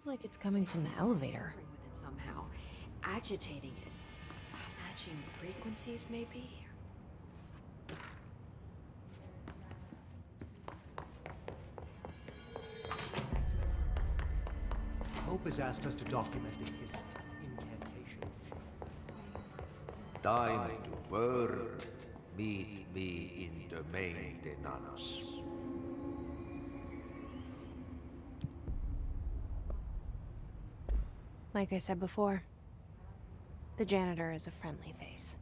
Sounds like it's coming from the elevator. With it somehow, agitating it, matching frequencies maybe. Hope has asked us to document his incantation. Time to work. Meet me in the maintenance. Like I said before, the janitor is a friendly face.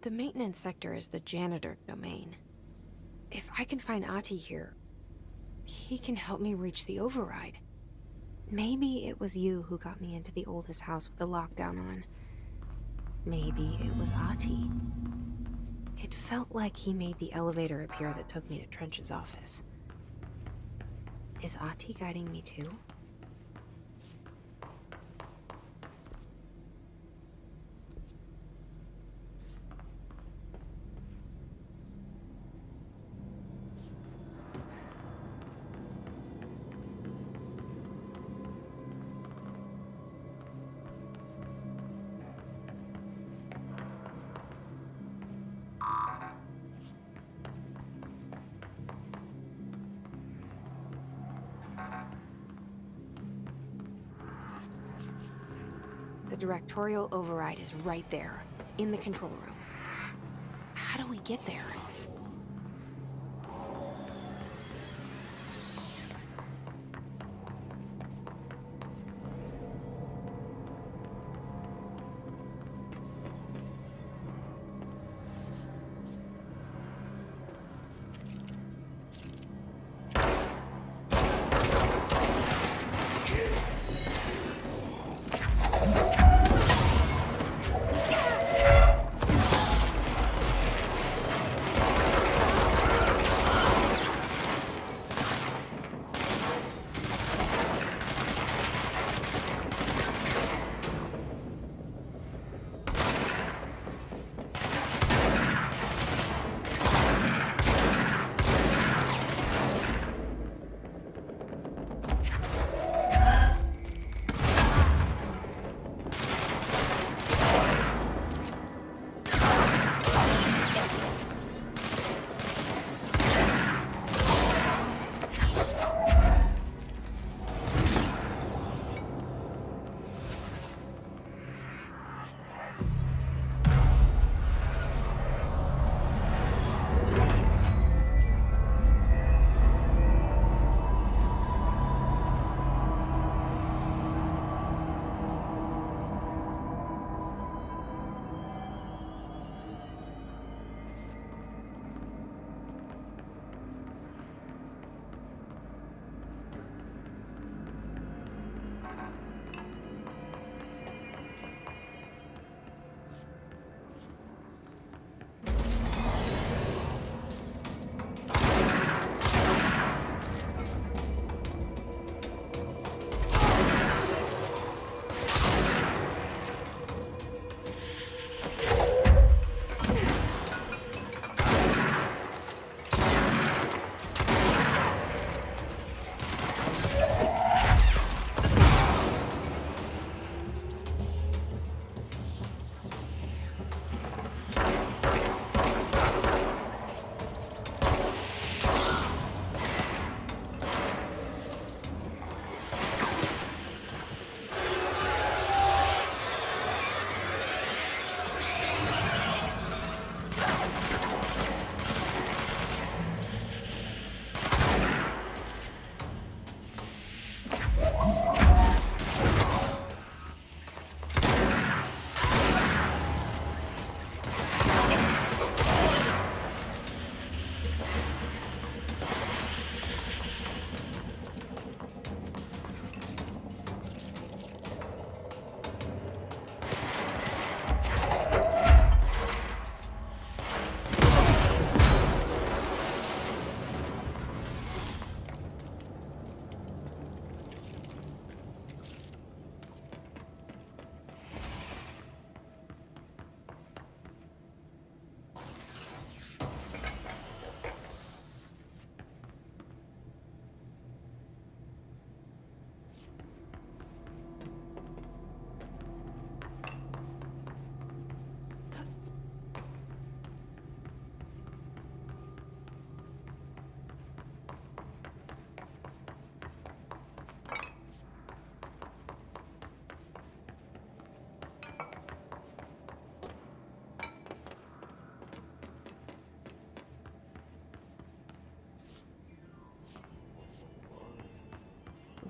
The maintenance sector is the janitor domain. If I can find Ahti here, he can help me reach the override. Maybe it was you who got me into the oldest house with the lockdown on. Maybe it was Ahti. It felt like he made the elevator appear that took me to Trench's office. Is Ahti guiding me too? The directorial override is right there, in the control room. How do we get there?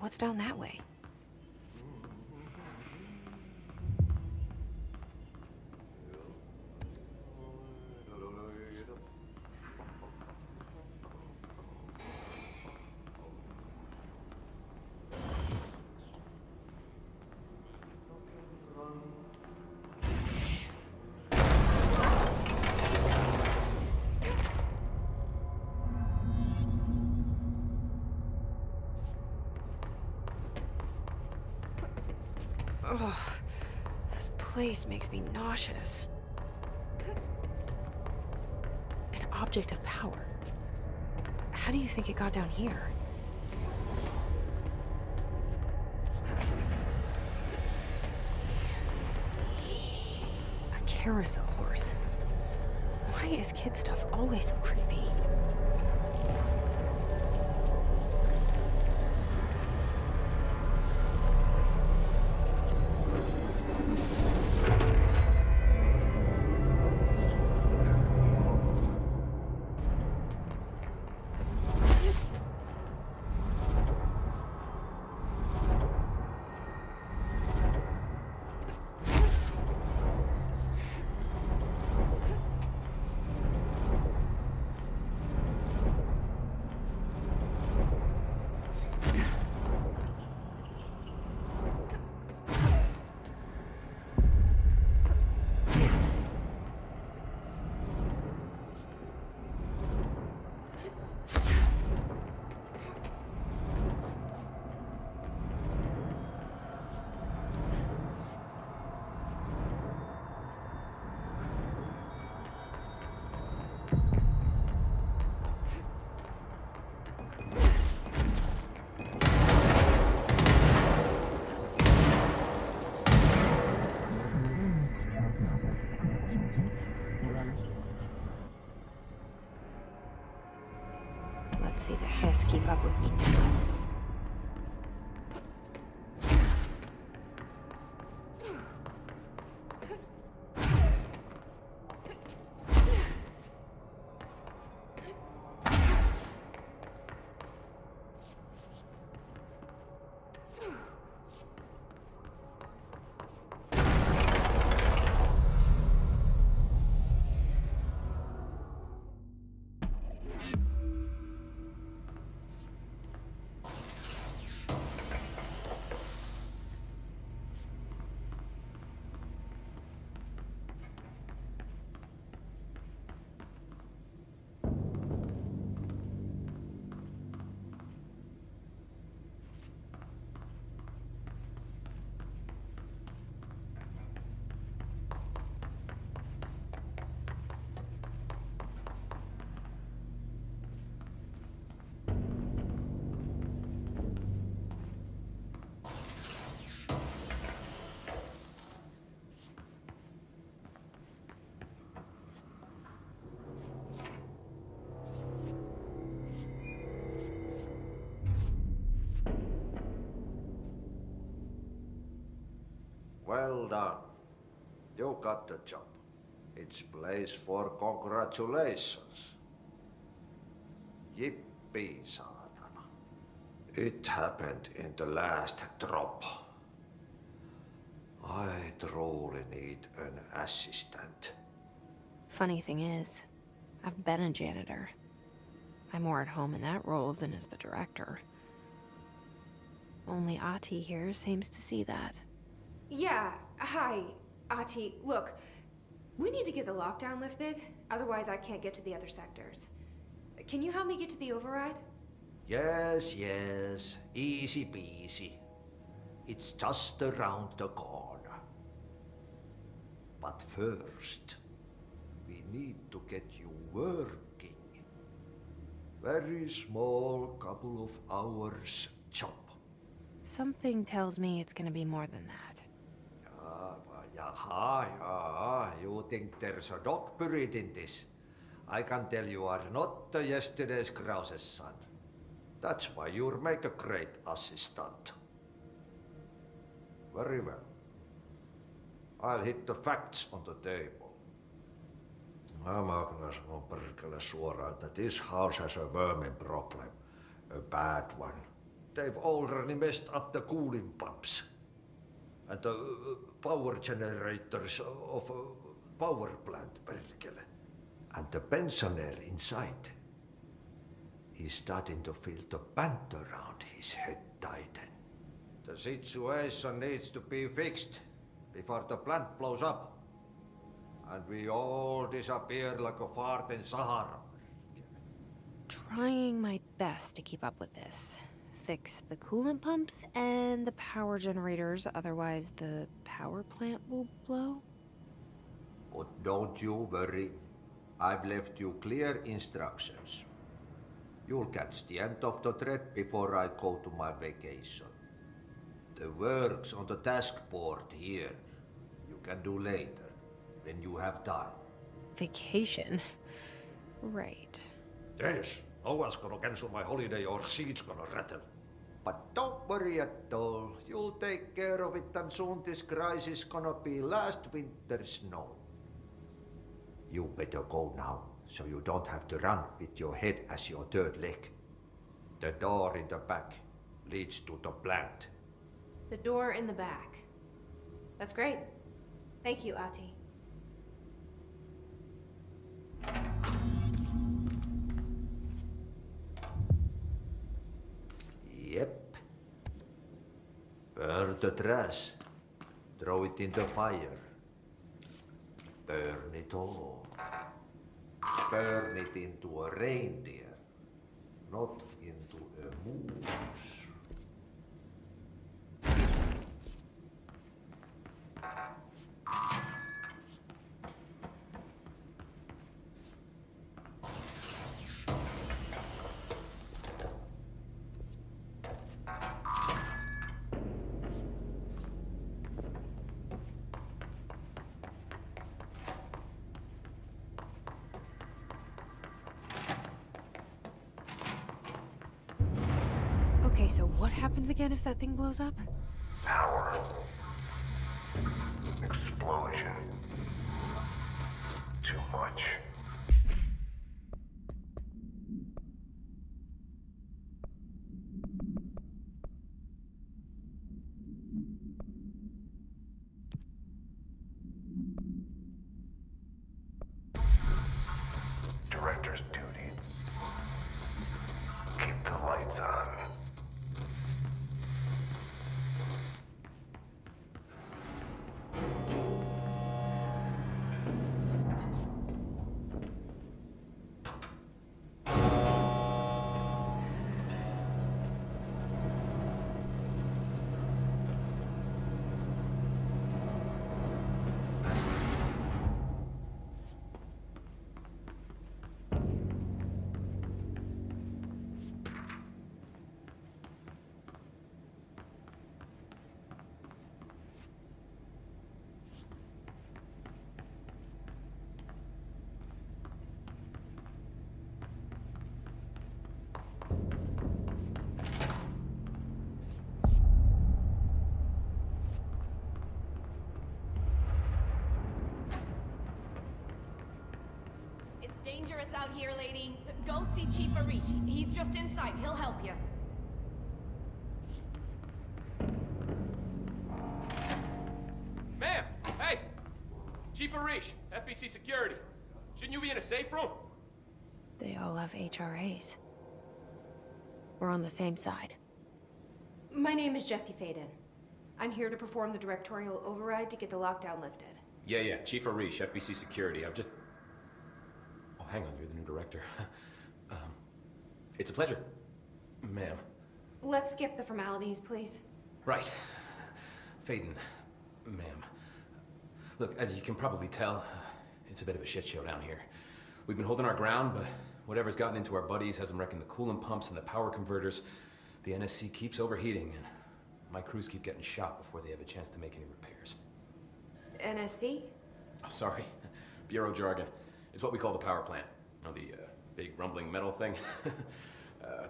What's down that way? Ugh, this place makes me nauseous. An object of power. How do you think it got down here? A carousel horse. Why is kid stuff always so creepy? Let's see the Hiss keep up with me now. Well done. You got the job. It's place for congratulations. Yippee, saatana. It happened in the last drop. I truly need an assistant. Funny thing is, I've been a janitor. I'm more at home in that role than as the director. Only Ahti here seems to see that. Yeah, hi, Ahti. Look, we need to get the lockdown lifted, otherwise I can't get to the other sectors. Can you help me get to the override? Yes, easy peasy. It's just around the corner. But first, we need to get you working. Very small, couple of hours job. Something tells me it's gonna be more than that. Yeah, you think there's a dog buried in this? I can tell you are not yesterday's Krause's son. That's why you'll make a great assistant. Very well. I'll hit the facts on the table. Mä kyllä sanon perkele suoraan, että this house has a vermin problem. A bad one. they've already messed up the cooling pumps and the power generators of a power plant, perkele. And the pensioner inside is starting to feel the band around his head tighten. The situation needs to be fixed before the plant blows up. And we all disappear like a fart in Sahara. Trying my best to keep up with this. Fix the coolant pumps and the power generators, otherwise the power plant will blow. But don't you worry. I've left you clear instructions. You'll catch the end of the thread before I go to my vacation. The work's on the task board here. You can do later, when you have time. Vacation? Right. Yes, no one's gonna cancel my holiday or seat's gonna rattle. But don't worry at all. You'll take care of it and soon this crisis gonna be last winter's snow. You better go now, so you don't have to run with your head as your third leg. The door in the back leads to the plant. The door in the back. That's great. Thank you, Ati. Yep. Burn the trash. Throw it in the fire. Burn it all. Turn it into a reindeer, not into a moose. Okay, so what happens again if that thing blows up? Power. Explosion. Too much. Director's duty. Keep the lights on. Dangerous out here, lady. Go see Chief Arish. He's just inside. He'll help you. Ma'am! Hey! Chief Arish, FBC Security. Shouldn't you be in a safe room? They all have HRAs. We're on the same side. My name is Jesse Faden. I'm here to perform the directorial override to get the lockdown lifted. Yeah, Chief Arish, FBC Security. I'm just... Oh, hang on, you're the new director. It's a pleasure, ma'am. Let's skip the formalities, please. Right. Faden, ma'am. Look, as you can probably tell, it's a bit of a shit show down here. We've been holding our ground, but whatever's gotten into our buddies has them wrecking the coolant pumps and the power converters. The NSC keeps overheating, and my crews keep getting shot before they have a chance to make any repairs. NSC? Oh, sorry. Bureau jargon. It's what we call the power plant. You know, the big rumbling metal thing?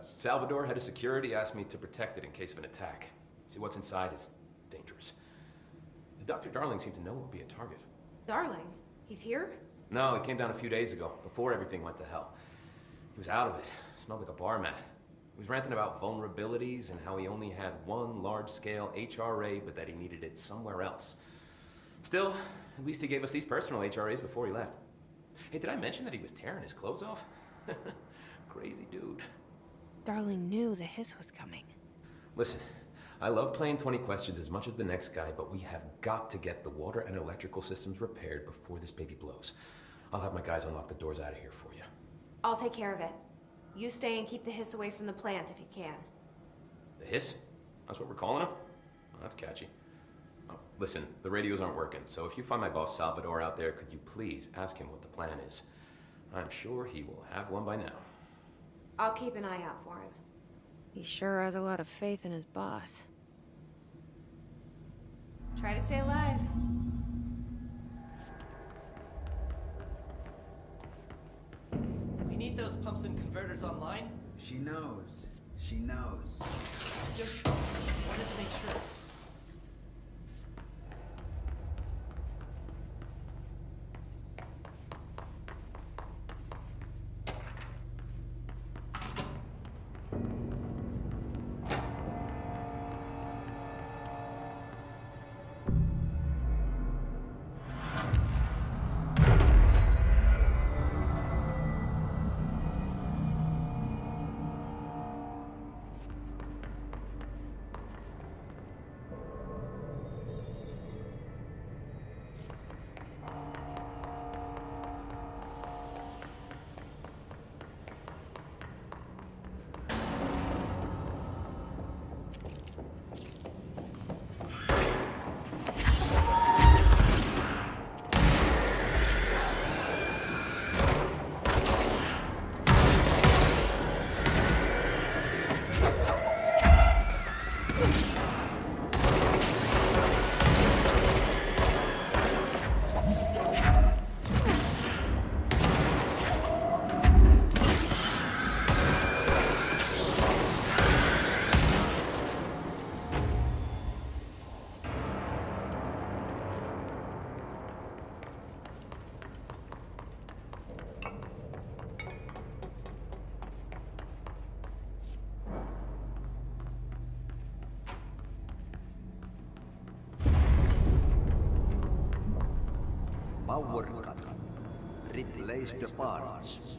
Salvador, head of security, asked me to protect it in case of an attack. See, what's inside is dangerous. Dr. Darling seemed to know it would be a target. Darling? He's here? No, he came down a few days ago, before everything went to hell. He was out of it. Smelled like a bar mat. He was ranting about vulnerabilities and how he only had one large-scale HRA, but that he needed it somewhere else. Still, at least he gave us these personal HRAs before he left. Hey, did I mention that he was tearing his clothes off? Crazy dude. Darling knew the hiss was coming. Listen, I love playing 20 questions as much as the next guy, but we have got to get the water and electrical systems repaired before this baby blows. I'll have my guys unlock the doors out of here for you. I'll take care of it. You stay and keep the hiss away from the plant if you can. The hiss? That's what we're calling him? Oh, that's catchy. Oh, listen, the radios aren't working, so if you find my boss Salvador out there, could you please ask him what the plan is? I'm sure he will have one by now. I'll keep an eye out for him. He sure has a lot of faith in his boss. Try to stay alive. We need those pumps and converters online. She knows. She knows. Just wanted to make sure. Power cut. Replace the parts.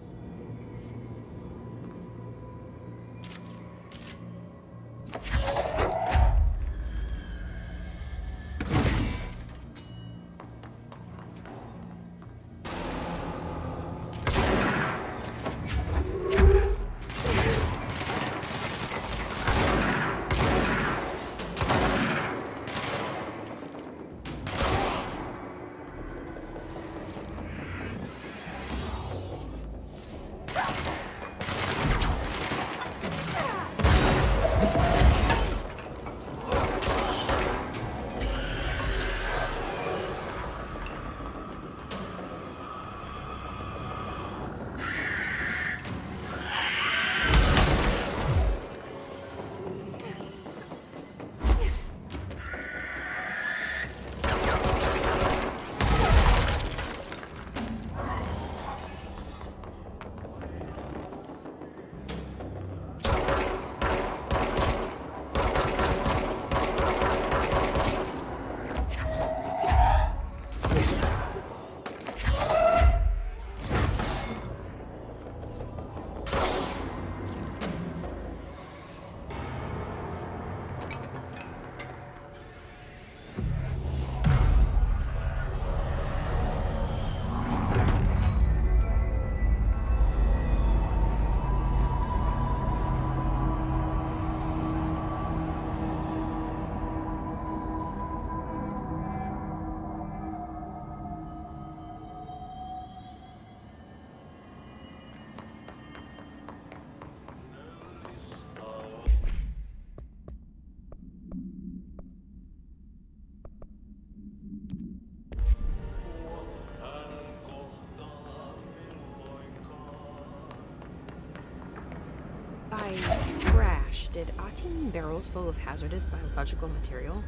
By trash, did Ati mean barrels full of hazardous biological material?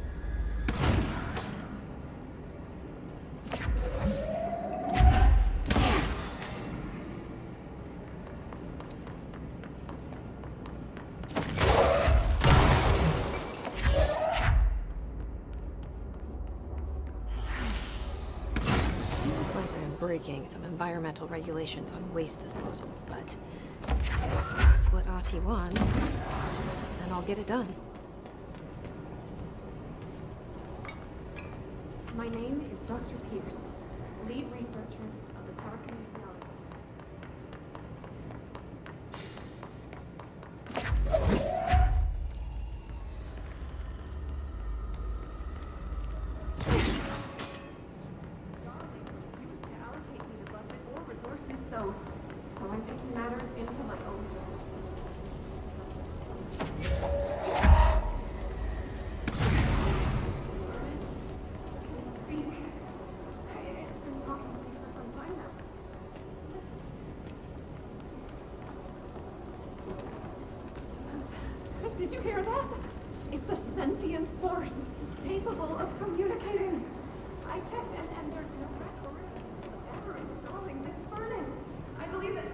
tweaking some environmental regulations on waste disposal, but if that's what Ahti wants, then I'll get it done. My name is Dr. Pierce, lead researcher of the parakinesiology. So I'm taking matters into my own hands. Speak. It's been talking to me for some time now. Did you hear that? It's a sentient force, capable of communicating. I checked and there's no record of ever installing this furnace. I believe that